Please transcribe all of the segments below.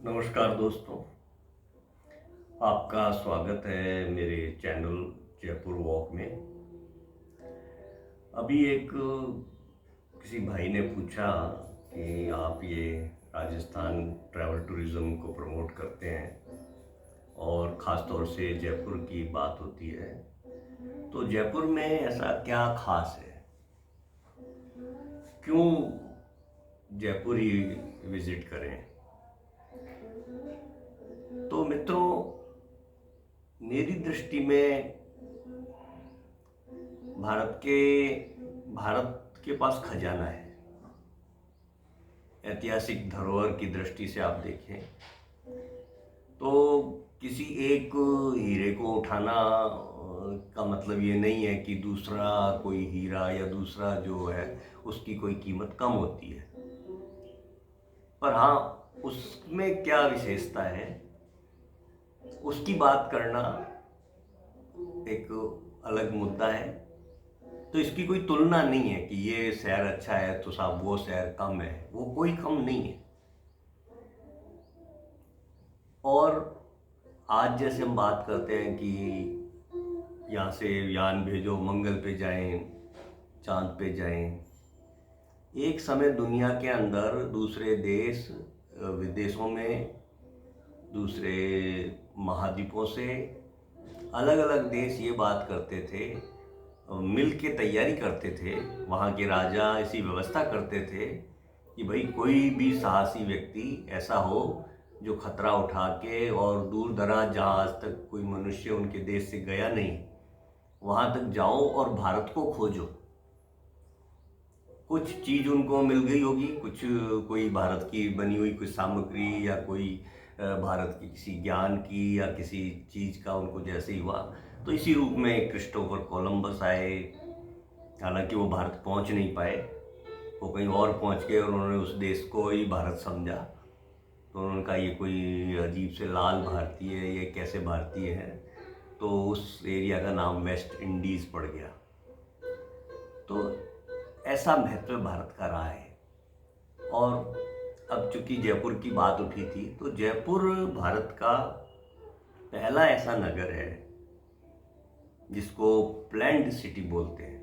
नमस्कार दोस्तों, आपका स्वागत है मेरे चैनल जयपुर वॉक में। अभी एक किसी भाई ने पूछा कि आप ये राजस्थान ट्रैवल टूरिज़्म को प्रमोट करते हैं और ख़ास तौर से जयपुर की बात होती है, तो जयपुर में ऐसा क्या ख़ास है? क्यों जयपुर ही विज़िट करें? तो मित्रों, मेरी दृष्टि में भारत के पास खजाना है। ऐतिहासिक धरोहर की दृष्टि से आप देखें तो किसी एक हीरे को उठाना का मतलब ये नहीं है कि दूसरा कोई हीरा या दूसरा जो है उसकी कोई कीमत कम होती है। पर हाँ, उसमें क्या विशेषता है उसकी बात करना एक अलग मुद्दा है। तो इसकी कोई तुलना नहीं है कि ये शहर अच्छा है तो साहब वो शहर कम है, वो कोई कम नहीं है। और आज जैसे हम बात करते हैं कि यहाँ से यान भेजो, मंगल पे जाएं, चांद पे जाएं, एक समय दुनिया के अंदर दूसरे देश विदेशों में, दूसरे महाद्वीपों से अलग अलग देश ये बात करते थे, मिल के तैयारी करते थे। वहाँ के राजा ऐसी व्यवस्था करते थे कि भाई कोई भी साहसी व्यक्ति ऐसा हो जो खतरा उठा के और दूर दराज जहाँ आज तक कोई मनुष्य उनके देश से गया नहीं, वहाँ तक जाओ और भारत को खोजो। कुछ चीज़ उनको मिल गई होगी, कुछ कोई भारत की बनी हुई कुछ सामग्री या कोई भारत की किसी ज्ञान की या किसी चीज़ का उनको जैसे ही हुआ, तो इसी रूप में क्रिस्टोफर कोलंबस आए। हालांकि वो भारत पहुंच नहीं पाए, वो कहीं और पहुंच गए और उन्होंने उस देश को ही भारत समझा। तो उन्होंने कहा ये कोई अजीब से लाल भारतीय है, ये कैसे भारतीय है, तो उस एरिया का नाम वेस्ट इंडीज़ पड़ गया। तो ऐसा महत्व भारत का रहा है। और अब चूंकि जयपुर की बात उठी थी, तो जयपुर भारत का पहला ऐसा नगर है जिसको प्लैन्ड सिटी बोलते हैं।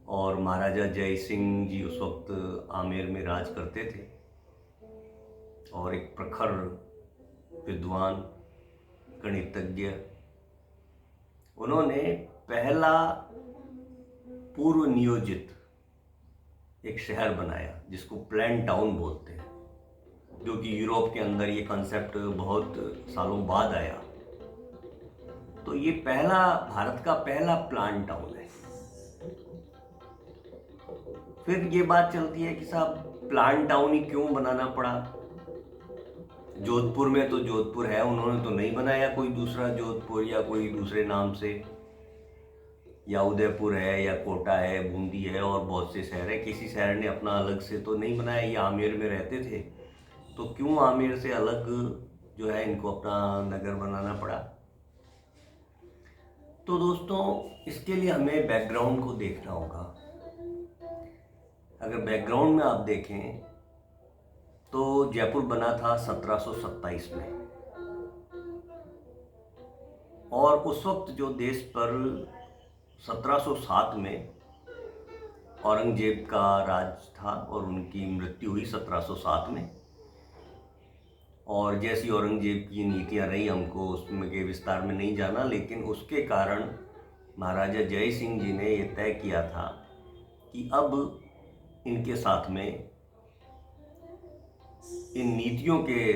और महाराजा जय सिंह जी उस वक्त आमेर में राज करते थे और एक प्रखर विद्वान गणितज्ञ, उन्होंने पहला पूर्व नियोजित एक शहर बनाया जिसको प्लान टाउन बोलते हैं, जो कि यूरोप के अंदर ये कंसेप्ट बहुत सालों बाद आया। तो ये पहला भारत का पहला प्लान टाउन है। फिर ये बात चलती है कि साहब प्लान टाउन ही क्यों बनाना पड़ा? जोधपुर में तो जोधपुर है, उन्होंने तो नहीं बनाया कोई दूसरा जोधपुर या कोई दूसरे नाम से, या उदयपुर है या कोटा है, बूंदी है और बहुत से शहर है। किसी शहर ने अपना अलग से तो नहीं बनाया। ये आमेर में रहते थे तो क्यों आमेर से अलग जो है इनको अपना नगर बनाना पड़ा? तो दोस्तों, इसके लिए हमें बैकग्राउंड को देखना होगा। अगर बैकग्राउंड में आप देखें तो जयपुर बना था 1727 में, और उस वक्त जो देश पर 1707 में औरंगजेब का राज था और उनकी मृत्यु हुई 1707 में। और जैसी औरंगजेब की नीतियां रही, हमको उसमें के विस्तार में नहीं जाना, लेकिन उसके कारण महाराजा जय सिंह जी ने यह तय किया था कि अब इनके साथ में इन नीतियों के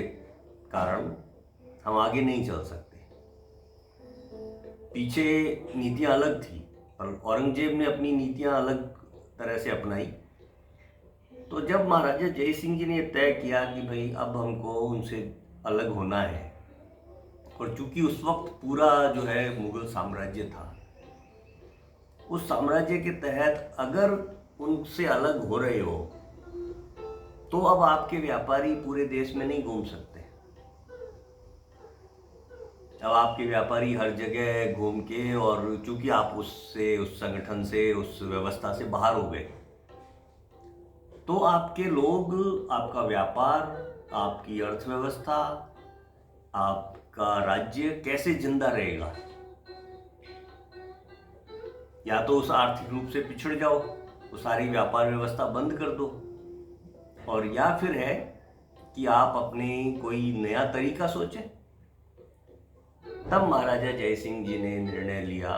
कारण हम आगे नहीं चल सकते। पीछे नीतियां अलग थी और औरंगजेब ने अपनी नीतियां अलग तरह से अपनाई। तो जब महाराजा जय सिंह जी ने तय किया कि भाई अब हमको उनसे अलग होना है, और चूंकि उस वक्त पूरा जो है मुगल साम्राज्य था, उस साम्राज्य के तहत अगर उनसे अलग हो रहे हो तो अब आपके व्यापारी पूरे देश में नहीं घूम सकते। अब आपके व्यापारी हर जगह घूम के, और चूंकि आप उससे, उस संगठन से, उस व्यवस्था से बाहर हो गए, तो आपके लोग, आपका व्यापार, आपकी अर्थव्यवस्था, आपका राज्य कैसे जिंदा रहेगा? या तो उस आर्थिक रूप से पिछड़ जाओ, वो सारी व्यापार व्यवस्था बंद कर दो, और या फिर है कि आप अपने कोई नया तरीका सोचें। तब महाराजा जय सिंह जी ने निर्णय लिया,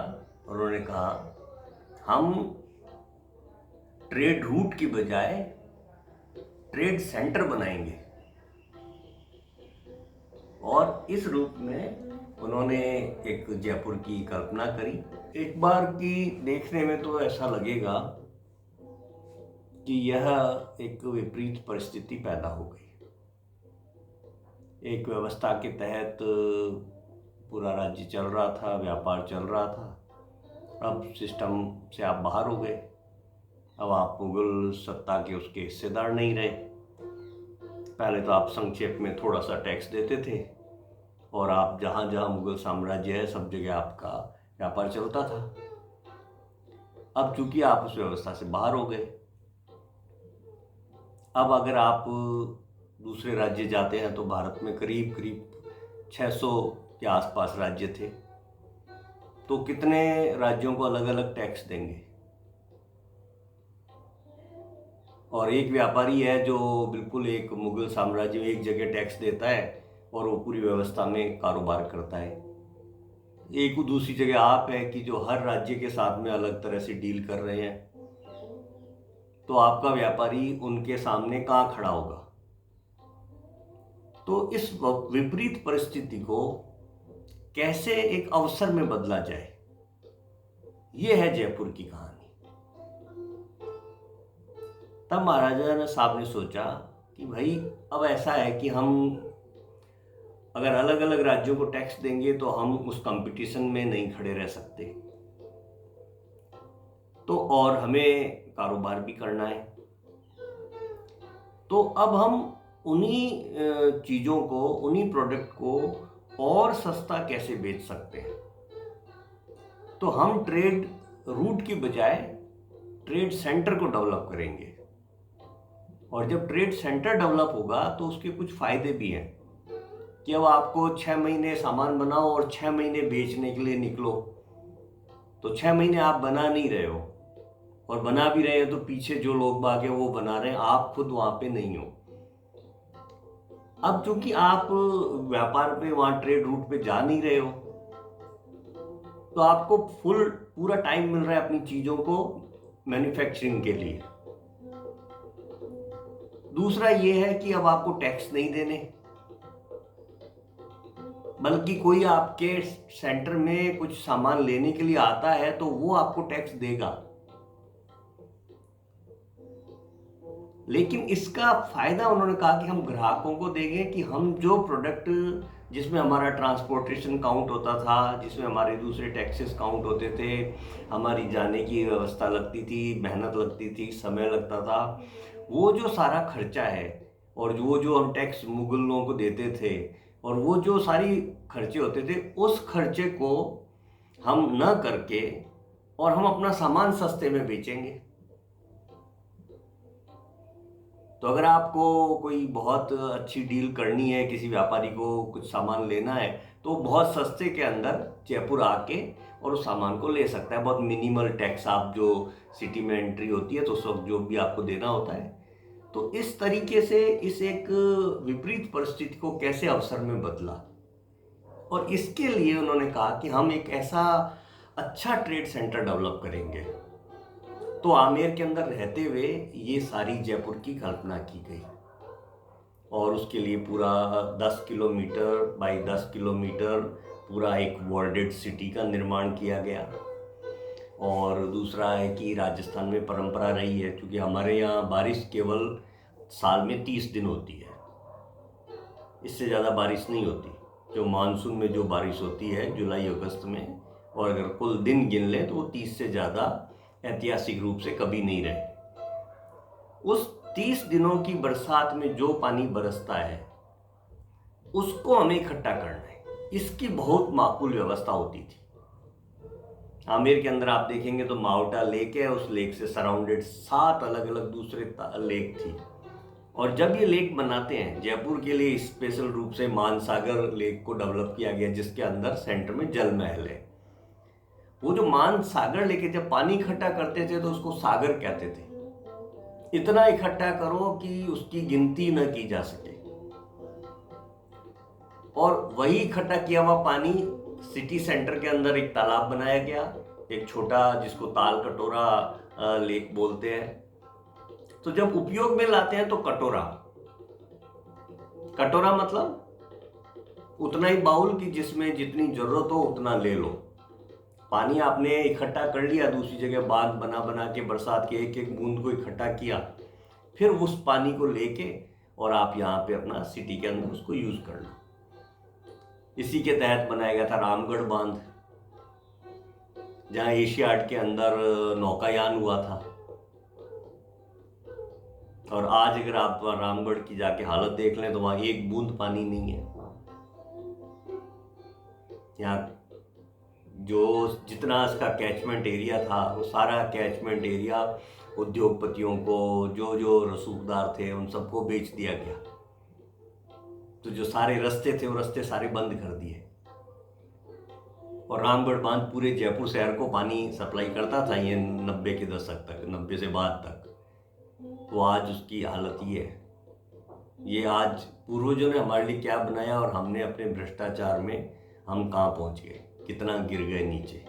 उन्होंने कहा हम ट्रेड रूट की बजाय ट्रेड सेंटर बनाएंगे। और इस रूप में उन्होंने एक जयपुर की कल्पना करी। एक बार की देखने में तो ऐसा लगेगा कि यह एक विपरीत परिस्थिति पैदा हो गई। एक व्यवस्था के तहत पूरा राज्य चल रहा था, व्यापार चल रहा था। अब सिस्टम से आप बाहर हो गए। अब आप मुगल सत्ता के उसके हिस्सेदार नहीं रहे। पहले तो आप संक्षेप में थोड़ा सा टैक्स देते थे और आप जहाँ जहाँ मुगल साम्राज्य है सब जगह आपका व्यापार चलता था। अब चूंकि आप उस व्यवस्था से बाहर हो गए, अब अगर आप दूसरे राज्य जाते हैं तो भारत में करीब करीब 600 के आसपास राज्य थे। तो कितने राज्यों को अलग अलग टैक्स देंगे? और एक व्यापारी है जो बिल्कुल एक मुगल साम्राज्य में एक जगह टैक्स देता है और वो पूरी व्यवस्था में कारोबार करता है। एक दूसरी जगह आप है कि जो हर राज्य के साथ में अलग तरह से डील कर रहे हैं। तो आपका व्यापारी उनके सामने कहाँ खड़ा होगा? तो इस विपरीत परिस्थिति को कैसे एक अवसर में बदला जाए, ये है जयपुर की कहानी। तब महाराजा साहब ने सोचा कि भाई अब ऐसा है कि हम अगर अलग अलग राज्यों को टैक्स देंगे तो हम उस कंपटीशन में नहीं खड़े रह सकते। तो और हमें कारोबार भी करना है। तो अब हम उन्हीं चीज़ों को, उन्हीं प्रोडक्ट को और सस्ता कैसे बेच सकते हैं। तो हम ट्रेड रूट की बजाय ट्रेड सेंटर को डेवलप करेंगे। और जब ट्रेड सेंटर डेवलप होगा तो उसके कुछ फायदे भी हैं कि अब आपको 6 महीने सामान बनाओ और 6 महीने बेचने के लिए निकलो। तो 6 महीने आप बना नहीं रहे हो, और बना भी रहे हो तो पीछे जो लोग बाग हैं वो बना रहे हैं, आप खुद वहां पे नहीं हो। अब चूंकि आप व्यापार पे वहां ट्रेड रूट पे जा नहीं रहे हो, तो आपको पूरा टाइम मिल रहा है अपनी चीजों को मैन्युफैक्चरिंग के लिए। दूसरा ये है कि अब आपको टैक्स नहीं देने, बल्कि कोई आपके सेंटर में कुछ सामान लेने के लिए आता है तो वो आपको टैक्स देगा। लेकिन इसका फायदा उन्होंने कहा कि हम ग्राहकों को देंगे कि हम जो प्रोडक्ट जिसमें हमारा ट्रांसपोर्टेशन काउंट होता था, जिसमें हमारे दूसरे टैक्सेस काउंट होते थे, हमारी जाने की व्यवस्था लगती थी, मेहनत लगती थी, समय लगता था, वो जो सारा खर्चा है और वो जो हम टैक्स मुगल लोगों को देते थे और वो जो सारी खर्चे होते थे, उस खर्चे को हम न करके और हम अपना सामान सस्ते में बेचेंगे। तो अगर आपको कोई बहुत अच्छी डील करनी है, किसी व्यापारी को कुछ सामान लेना है, तो बहुत सस्ते के अंदर जयपुर आके और उस सामान को ले सकता है। बहुत मिनिमल टैक्स, आप जो सिटी में एंट्री होती है तो उस वक्त जो भी आपको देना होता है। तो इस तरीके से इस एक विपरीत परिस्थिति को कैसे अवसर में बदला, और इसके लिए उन्होंने कहा कि हम एक ऐसा अच्छा ट्रेड सेंटर डेवलप करेंगे। तो आमेर के अंदर रहते हुए ये सारी जयपुर की कल्पना की गई, और उसके लिए पूरा 10 किलोमीटर बाई 10 किलोमीटर पूरा एक वर्ल्डेड सिटी का निर्माण किया गया। और दूसरा है कि राजस्थान में परंपरा रही है, क्योंकि हमारे यहाँ बारिश केवल साल में 30 दिन होती है, इससे ज़्यादा बारिश नहीं होती। जो मानसून में जो बारिश होती है जुलाई अगस्त में, और अगर कुल दिन गिन लें तो वो 30 से ज़्यादा ऐतिहासिक रूप से कभी नहीं रहे। उस 30 दिनों की बरसात में जो पानी बरसता है उसको हमें इकट्ठा करना है, इसकी बहुत माकूल व्यवस्था होती थी। आमेर के अंदर आप देखेंगे तो मावटा लेक है, उस लेक से सराउंडेड 7 अलग अलग दूसरे लेक थी। और जब ये लेक बनाते हैं, जयपुर के लिए स्पेशल रूप से मानसागर लेक को डेवलप किया गया, जिसके अंदर सेंटर में जल महल है। वो जो मानसागर लेके जब पानी इकट्ठा करते थे तो उसको सागर कहते थे। इतना इकट्ठा करो कि उसकी गिनती न की जा सके। और वही इकट्ठा किया हुआ पानी सिटी सेंटर के अंदर एक तालाब बनाया गया, एक छोटा, जिसको ताल कटोरा लेक बोलते हैं। तो जब उपयोग में लाते हैं तो कटोरा, कटोरा मतलब उतना ही बाउल कि जिसमें जितनी जरूरत हो उतना ले लो। पानी आपने इकट्ठा कर लिया, दूसरी जगह बांध बना बना के बरसात के एक एक बूंद को इकट्ठा किया, फिर उस पानी को लेके और आप यहाँ पे अपना सिटी के अंदर उसको यूज कर लो। इसी के तहत बनाया गया था रामगढ़ बांध, जहाँ एशियाड के अंदर नौकायान हुआ था। और आज अगर आप रामगढ़ की जाके हालत देख लें तो वहां एक बूंद पानी नहीं है। यहाँ जो जितना इसका कैचमेंट एरिया था, वो सारा कैचमेंट एरिया उद्योगपतियों को, जो जो रसूखदार थे उन सबको बेच दिया गया। तो जो सारे रास्ते थे वो रास्ते सारे बंद कर दिए। और रामगढ़ बांध पूरे जयपुर शहर को पानी सप्लाई करता था, ये 90 के दशक तक, 90 से बाद तक। तो आज उसकी हालत ये है। ये आज पूर्वजों ने हमारे लिए क्या बनाया और हमने अपने भ्रष्टाचार में हम कहाँ पहुँच गए, कितना गिर गए नीचे।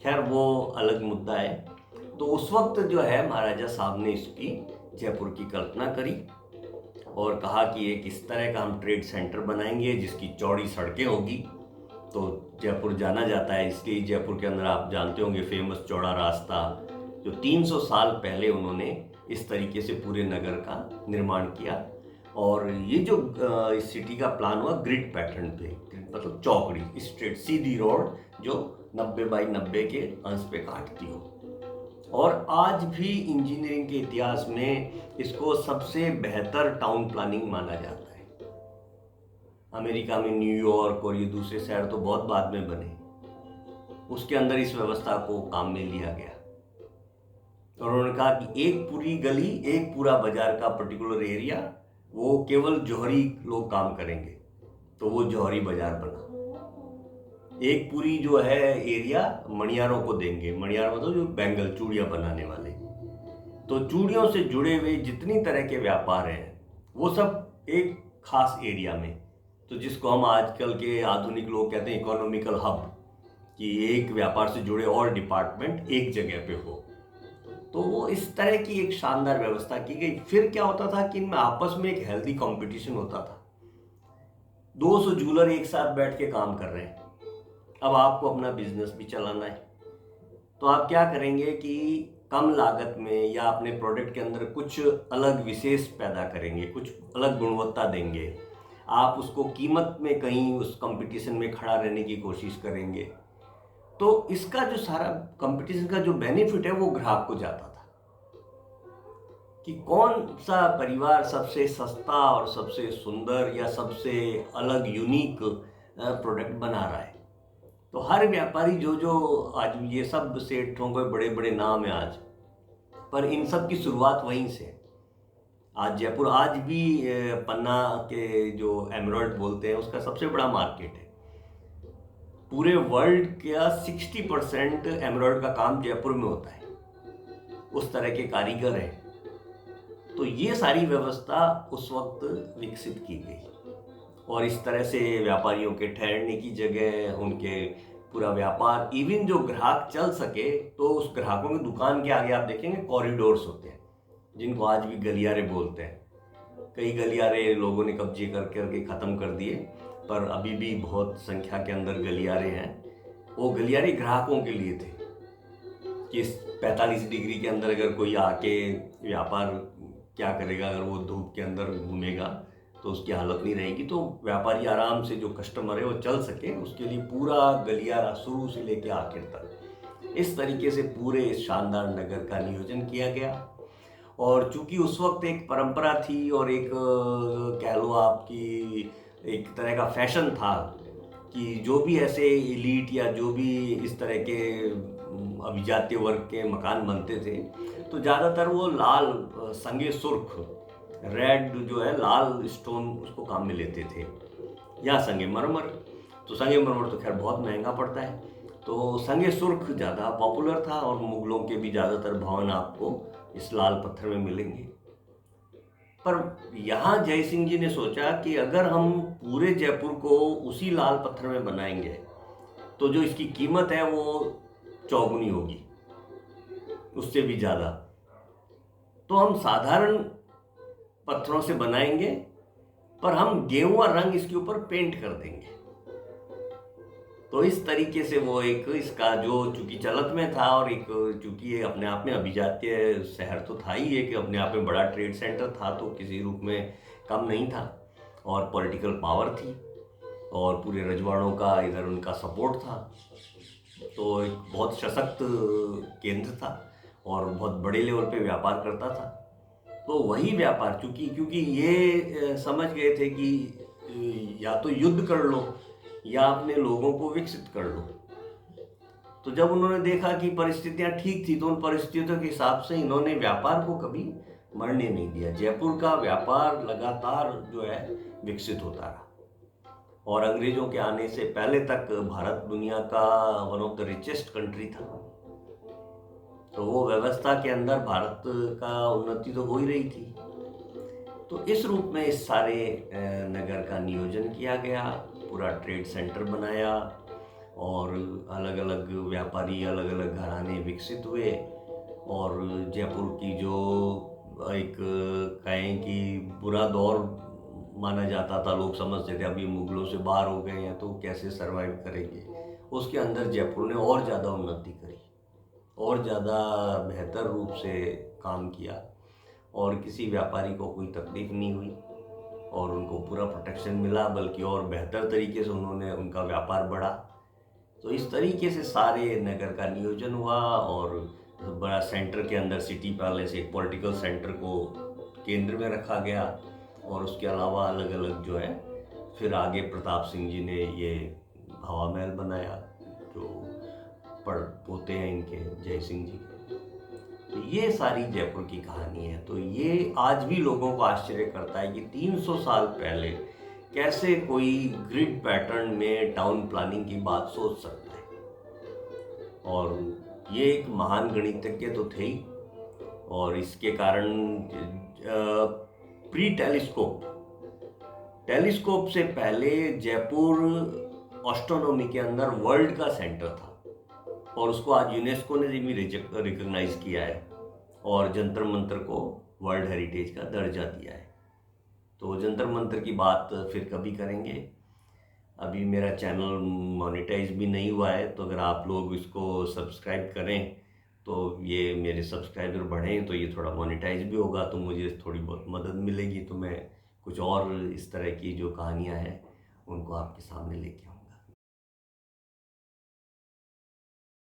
खैर वो अलग मुद्दा है। तो उस वक्त जो है महाराजा साहब ने इसकी जयपुर की कल्पना करी और कहा कि एक इस तरह का हम ट्रेड सेंटर बनाएंगे जिसकी चौड़ी सड़कें होगी। तो जयपुर जाना जाता है इसलिए जयपुर के अंदर आप जानते होंगे फेमस चौड़ा रास्ता, जो 300 साल पहले उन्होंने इस तरीके से पूरे नगर का निर्माण किया। और ये जो इस सिटी का प्लान हुआ ग्रिड पैटर्न पे, मतलब चौकड़ी स्ट्रेट सीधी रोड जो 90 बाई 90 के अंश पे काटती हो। और आज भी इंजीनियरिंग के इतिहास में इसको सबसे बेहतर टाउन प्लानिंग माना जाता है। अमेरिका में न्यूयॉर्क और ये दूसरे शहर तो बहुत बाद में बने, उसके अंदर इस व्यवस्था को काम में लिया गया। और उन्होंने कहा कि एक पूरी गली, एक पूरा बाजार का पर्टिकुलर एरिया, वो केवल जौहरी लोग काम करेंगे, तो वो जौहरी बाजार बना। एक पूरी जो है एरिया मणियारों को देंगे, मणियार मतलब जो बैंगल चूड़ियाँ बनाने वाले। तो चूड़ियों से जुड़े हुए जितनी तरह के व्यापार हैं वो सब एक खास एरिया में, तो जिसको हम आजकल के आधुनिक लोग कहते हैं इकोनॉमिकल हब, कि एक व्यापार से जुड़े और डिपार्टमेंट एक जगह पे हो। तो वो इस तरह की एक शानदार व्यवस्था की गई। फिर क्या होता था कि इनमें आपस में एक हेल्दी कंपटीशन होता था। 200 जूलर एक साथ बैठ के काम कर रहे हैं, अब आपको अपना बिजनेस भी चलाना है, तो आप क्या करेंगे कि कम लागत में या अपने प्रोडक्ट के अंदर कुछ अलग विशेष पैदा करेंगे, कुछ अलग गुणवत्ता देंगे। आप उसको कीमत में कहीं उस कंपटीशन में खड़ा रहने की कोशिश करेंगे। तो इसका जो सारा कंपटीशन का जो बेनिफिट है वो ग्राहक को जाता था कि कौन सा परिवार सबसे सस्ता और सबसे सुंदर या सबसे अलग यूनिक प्रोडक्ट बना रहा है। तो हर व्यापारी जो आज ये सब सेठों के बड़े बड़े नाम है आज, पर इन सब की शुरुआत वहीं से। आज जयपुर आज भी पन्ना के जो एमराल्ड बोलते हैं उसका सबसे बड़ा मार्केट है। पूरे वर्ल्ड का 60% एमराल्ड का काम जयपुर में होता है, उस तरह के कारीगर हैं। तो ये सारी व्यवस्था उस वक्त विकसित की गई और इस तरह से व्यापारियों के ठहरने की जगह, उनके पूरा व्यापार, इवन जो ग्राहक चल सके, तो उस ग्राहकों की दुकान के आगे आप देखेंगे कॉरिडोर्स होते हैं जिनको आज भी गलियारे बोलते हैं। कई गलियारे लोगों ने कब्जे करके ख़त्म कर दिए, पर अभी भी बहुत संख्या के अंदर गलियारे हैं। वो गलियारे ग्राहकों के लिए थे कि इस 45 डिग्री के अंदर अगर कोई आके व्यापार क्या करेगा, अगर वो धूप के अंदर घूमेगा तो उसकी हालत नहीं रहेगी। तो व्यापारी आराम से, जो कस्टमर है वो चल सके, उसके लिए पूरा गलियारा शुरू से लेके आखिर तक इस तरीके से पूरे इस शानदार नगर का नियोजन किया गया। और चूंकि उस वक्त एक परंपरा थी और एक कह लो आपकी एक तरह का फैशन था कि जो भी ऐसे एलीट या जो भी इस तरह के अभिजात्य वर्ग के मकान बनते थे तो ज़्यादातर वो लाल संगे सुर्ख रेड जो है लाल स्टोन उसको काम में लेते थे, या संगे मरमर। तो संगे मरमर तो खैर बहुत महंगा पड़ता है, तो संगे सुर्ख ज़्यादा पॉपुलर था और मुगलों के भी ज़्यादातर भवन आपको इस लाल पत्थर में मिलेंगे। पर यहाँ जय सिंह जी ने सोचा कि अगर हम पूरे जयपुर को उसी लाल पत्थर में बनाएंगे तो जो इसकी कीमत है वो चौगुनी होगी, उससे भी ज़्यादा। तो हम साधारण पत्थरों से बनाएंगे पर हम गेरुआ रंग इसके ऊपर पेंट कर देंगे। तो इस तरीके से वो एक इसका जो चूंकि चलत में था और एक चूंकि ये अपने आप में अभिजात्य शहर तो था ही, एक अपने आप में बड़ा ट्रेड सेंटर था तो किसी रूप में कम नहीं था, और पॉलिटिकल पावर थी और पूरे रजवाड़ों का इधर उनका सपोर्ट था, तो एक बहुत सशक्त केंद्र था और बहुत बड़े लेवल पे व्यापार करता था। तो वही व्यापार क्योंकि ये समझ गए थे कि या तो युद्ध कर लो या अपने लोगों को विकसित कर लो। तो जब उन्होंने देखा कि परिस्थितियां ठीक थी तो उन परिस्थितियों के हिसाब से इन्होंने व्यापार को कभी मरने नहीं दिया। जयपुर का व्यापार लगातार जो है विकसित होता रहा और अंग्रेजों के आने से पहले तक भारत दुनिया का one of the richest country था। तो वो व्यवस्था के अंदर भारत का उन्नति तो हो ही रही थी। तो इस रूप में इस सारे नगर का नियोजन किया गया, पूरा ट्रेड सेंटर बनाया और अलग अलग व्यापारी अलग अलग घराने विकसित हुए। और जयपुर की जो एक कहें कि बुरा दौर माना जाता था, लोग समझते थे अभी मुगलों से बाहर हो गए हैं तो कैसे सरवाइव करेंगे, उसके अंदर जयपुर ने और ज़्यादा उन्नति करी और ज़्यादा बेहतर रूप से काम किया और किसी व्यापारी को कोई तकलीफ नहीं हुई और उनको पूरा प्रोटेक्शन मिला, बल्कि और बेहतर तरीके से उन्होंने उनका व्यापार बढ़ा। तो इस तरीके से सारे नगर का नियोजन हुआ और बड़ा सेंटर के अंदर सिटी पैलेस एक पॉलिटिकल सेंटर को केंद्र में रखा गया और उसके अलावा अलग अलग जो है फिर आगे प्रताप सिंह जी ने ये हवा महल बनाया जो पढ़ पोते हैं इनके जय सिंह जी के। तो ये सारी जयपुर की कहानी है। तो ये आज भी लोगों को आश्चर्य करता है कि 300 साल पहले कैसे कोई ग्रिड पैटर्न में टाउन प्लानिंग की बात सोच सकता है। और ये एक महान गणितज्ञ तो थे ही और इसके कारण प्री टेलीस्कोप से पहले जयपुर एस्ट्रोनॉमी के अंदर वर्ल्ड का सेंटर था और उसको आज यूनेस्को ने भी रिकॉग्नाइज किया है और जंतर मंतर को वर्ल्ड हेरिटेज का दर्जा दिया है। तो जंतर मंतर की बात फिर कभी करेंगे। अभी मेरा चैनल मोनेटाइज भी नहीं हुआ है, तो अगर आप लोग इसको सब्सक्राइब करें तो ये मेरे सब्सक्राइबर बढ़ें तो ये थोड़ा मोनेटाइज भी होगा, तो मुझे थोड़ी बहुत मदद मिलेगी, तो मैं कुछ और इस तरह की जो कहानियाँ हैं उनको आपके सामने लेके आऊँ।